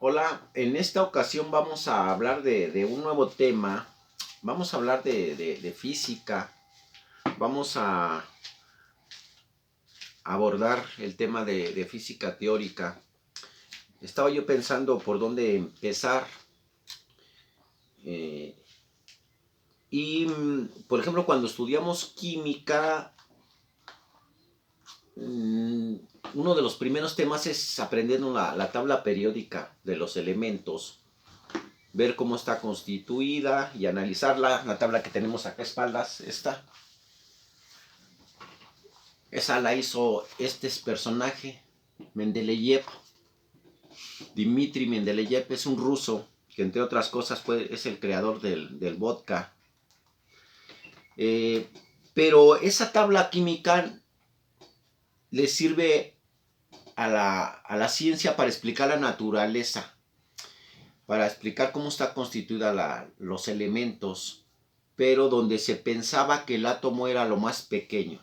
Hola, en esta ocasión vamos a hablar de un nuevo tema. Vamos a hablar de física. Vamos a abordar el tema de física teórica. Estaba yo pensando por dónde empezar. eh, por ejemplo, cuando estudiamos química, mm, uno de los primeros temas es aprender la tabla periódica de los elementos, ver cómo está constituida y analizarla. La tabla que tenemos acá a espaldas, esa la hizo este personaje, Mendeleev. Dmitri Mendeleev es un ruso que, entre otras cosas, es el creador del vodka. Eh, pero esa tabla química le sirve a la ciencia para explicar la naturaleza, para explicar cómo está constituida los elementos, pero donde se pensaba que el átomo era lo más pequeño.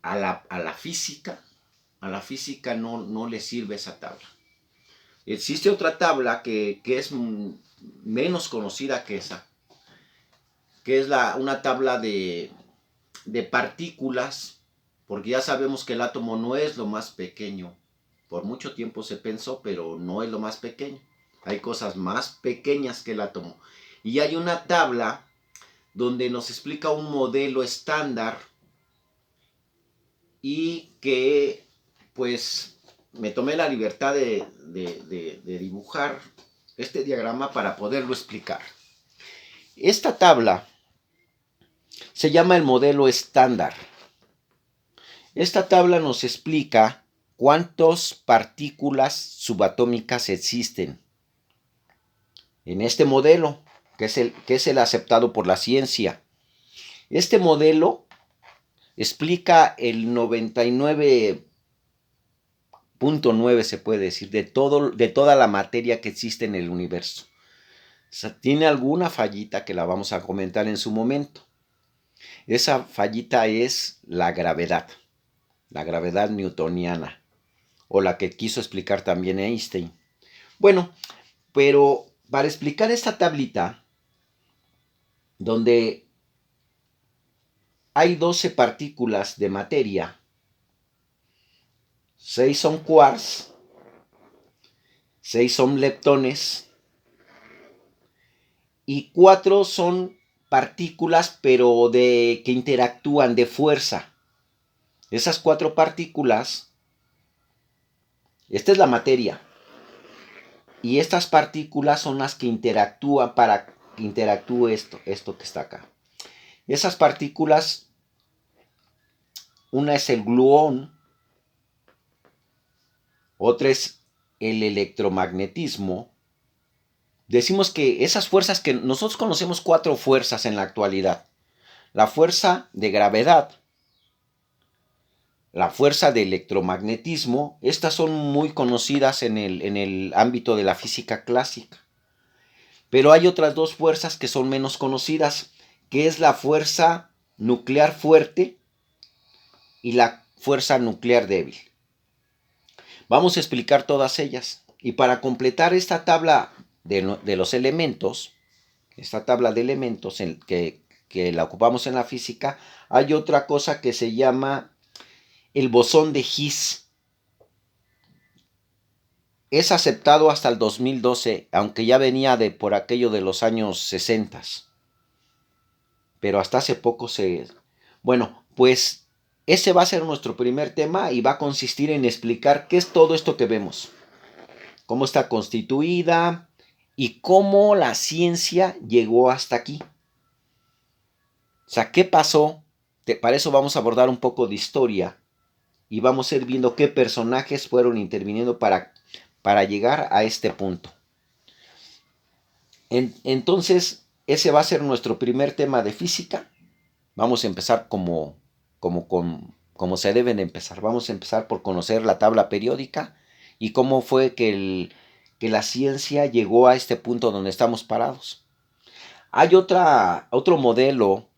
A la física no le sirve esa tabla. Existe otra tabla que es menos conocida que esa, que es una tabla de partículas, porque ya sabemos que el átomo no es lo más pequeño. Por mucho tiempo se pensó, pero no es lo más pequeño. Hay cosas más pequeñas que el átomo. Y hay una tabla donde nos explica un modelo estándar y que, pues, me tomé la libertad de dibujar este diagrama para poderlo explicar. Esta tabla se llama el modelo estándar. Esta tabla nos explica cuántas partículas subatómicas existen en este modelo, que es el aceptado por la ciencia. Este modelo explica el 99.9, se puede decir, de toda la materia que existe en el universo. O sea, tiene alguna fallita que la vamos a comentar en su momento. Esa fallita es la gravedad newtoniana, o la que quiso explicar también Einstein. Bueno, pero para explicar esta tablita, donde hay 12 partículas de materia, 6 son quarks, 6 son leptones y 4 son partículas pero que interactúan de fuerza. Esas 4 partículas, esta es la materia, y estas partículas son las que interactúan para que interactúe esto que está acá. Esas partículas, una es el gluón, otra es el electromagnetismo. Decimos que esas fuerzas, que nosotros conocemos 4 fuerzas en la actualidad: la fuerza de gravedad, la fuerza de electromagnetismo. Estas son muy conocidas en el ámbito de la física clásica. Pero hay otras 2 fuerzas que son menos conocidas, que es la fuerza nuclear fuerte y la fuerza nuclear débil. Vamos a explicar todas ellas. Y para completar esta tabla de los elementos, esta tabla de elementos que la ocupamos en la física, hay otra cosa que se llama el bosón de Higgs. Es aceptado hasta el 2012, aunque ya venía por aquello de los años 60. Pero hasta hace poco Bueno, pues ese va a ser nuestro primer tema y va a consistir en explicar qué es todo esto que vemos, cómo está constituida y cómo la ciencia llegó hasta aquí. O sea, ¿qué pasó? Para eso vamos a abordar un poco de historia y vamos a ir viendo qué personajes fueron interviniendo para llegar a este punto. Entonces, ese va a ser nuestro primer tema de física. Vamos a empezar como se deben de empezar. Vamos a empezar por conocer la tabla periódica y cómo fue que la ciencia llegó a este punto donde estamos parados. Hay otro modelo.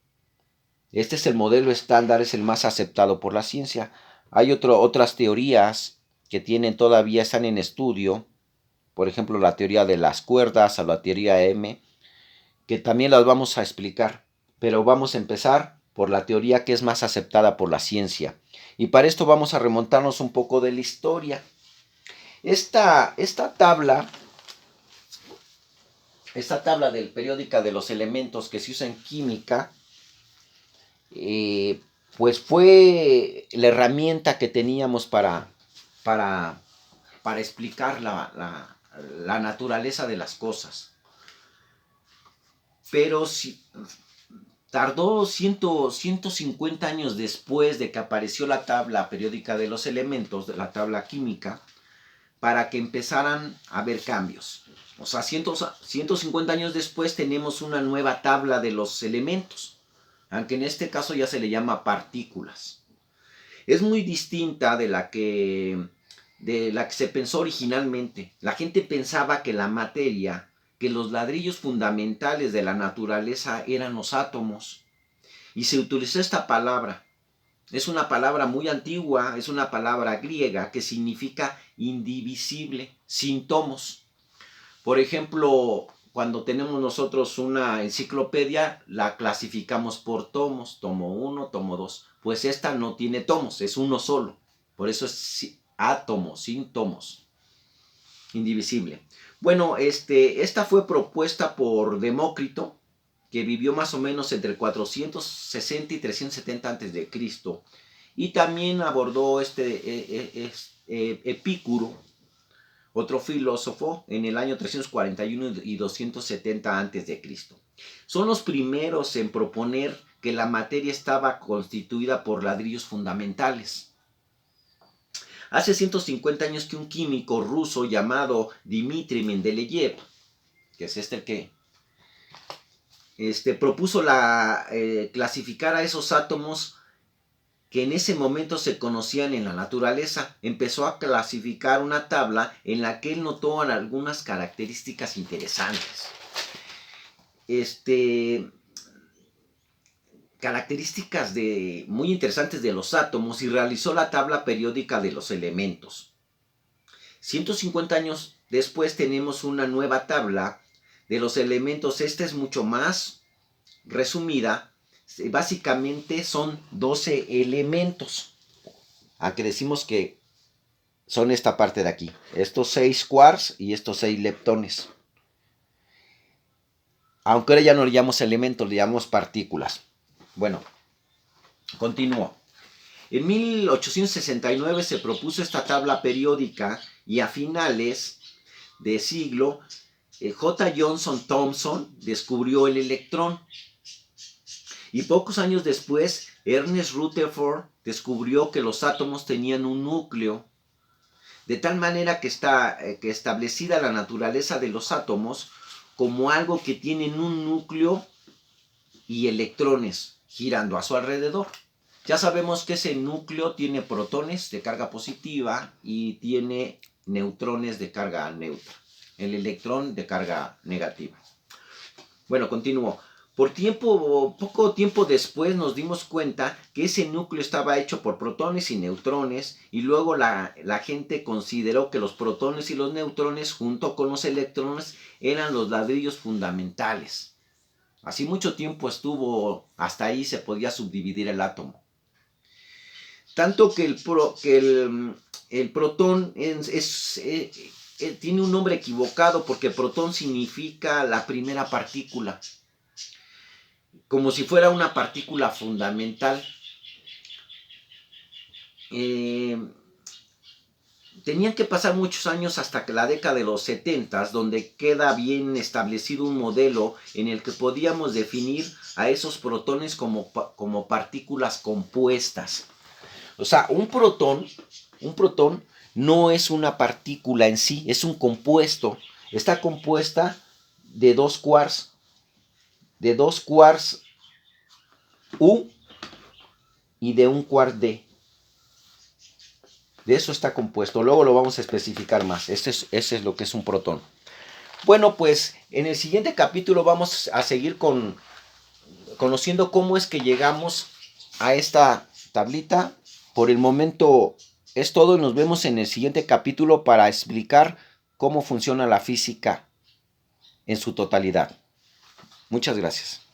Este es el modelo estándar, es el más aceptado por la ciencia. Hay otras teorías que todavía están en estudio, por ejemplo, la teoría de las cuerdas o la teoría M, que también las vamos a explicar, pero vamos a empezar por la teoría que es más aceptada por la ciencia. Y para esto vamos a remontarnos un poco de la historia. Esta tabla del periódica de los elementos que se usa en química, pues fue la herramienta que teníamos para explicar la naturaleza de las cosas. Pero si, tardó 150 años después de que apareció la tabla periódica de los elementos, de la tabla química, para que empezaran a haber cambios. O sea, 150 años después tenemos una nueva tabla de los elementos, aunque en este caso ya se le llama partículas. Es muy distinta de la que se pensó originalmente. La gente pensaba que la materia, que los ladrillos fundamentales de la naturaleza eran los átomos. Y se utilizó esta palabra. Es una palabra muy antigua, es una palabra griega que significa indivisible, sin tomos. Por ejemplo, cuando tenemos nosotros una enciclopedia, la clasificamos por tomos, tomo 1, tomo 2. Pues esta no tiene tomos, es uno solo. Por eso es átomo, sin tomos, indivisible. Bueno, esta fue propuesta por Demócrito, que vivió más o menos entre 460 y 370 a.C. Y también abordó Epicuro, otro filósofo, en el año 341 y 270 a.C. Son los primeros en proponer que la materia estaba constituida por ladrillos fundamentales. Hace 150 años que un químico ruso llamado Dmitri Mendeleev, que es el que propuso clasificar a esos átomos que en ese momento se conocían en la naturaleza, empezó a clasificar una tabla en la que él notó algunas características interesantes. Características muy interesantes de los átomos, y realizó la tabla periódica de los elementos. 150 años después tenemos una nueva tabla de los elementos. Esta es mucho más resumida. Básicamente son 12 elementos. Aunque decimos que son esta parte de aquí. Estos 6 quarks y estos 6 leptones. Aunque ahora ya no le llamamos elementos, le llamamos partículas. Bueno, continúo. En 1869 se propuso esta tabla periódica y a finales de siglo J. Johnson Thomson descubrió el electrón. Y pocos años después, Ernest Rutherford descubrió que los átomos tenían un núcleo, de tal manera que está establecida la naturaleza de los átomos como algo que tienen un núcleo y electrones girando a su alrededor. Ya sabemos que ese núcleo tiene protones de carga positiva y tiene neutrones de carga neutra. El electrón de carga negativa. Bueno, continúo. Poco tiempo después nos dimos cuenta que ese núcleo estaba hecho por protones y neutrones, y luego la gente consideró que los protones y los neutrones junto con los electrones eran los ladrillos fundamentales. Así mucho tiempo estuvo, hasta ahí se podía subdividir el átomo. Tanto que el protón tiene un nombre equivocado, porque protón significa la primera partícula, como si fuera una partícula fundamental. Tenían que pasar muchos años hasta que la década de los 70, donde queda bien establecido un modelo en el que podíamos definir a esos protones como partículas compuestas. O sea, un protón no es una partícula en sí, es un compuesto. Está compuesta de dos quarks U y de un quark D. De eso está compuesto. Luego lo vamos a especificar más. Ese es lo que es un protón. Bueno, pues en el siguiente capítulo vamos a seguir conociendo cómo es que llegamos a esta tablita. Por el momento es todo y nos vemos en el siguiente capítulo para explicar cómo funciona la física en su totalidad. Muchas gracias.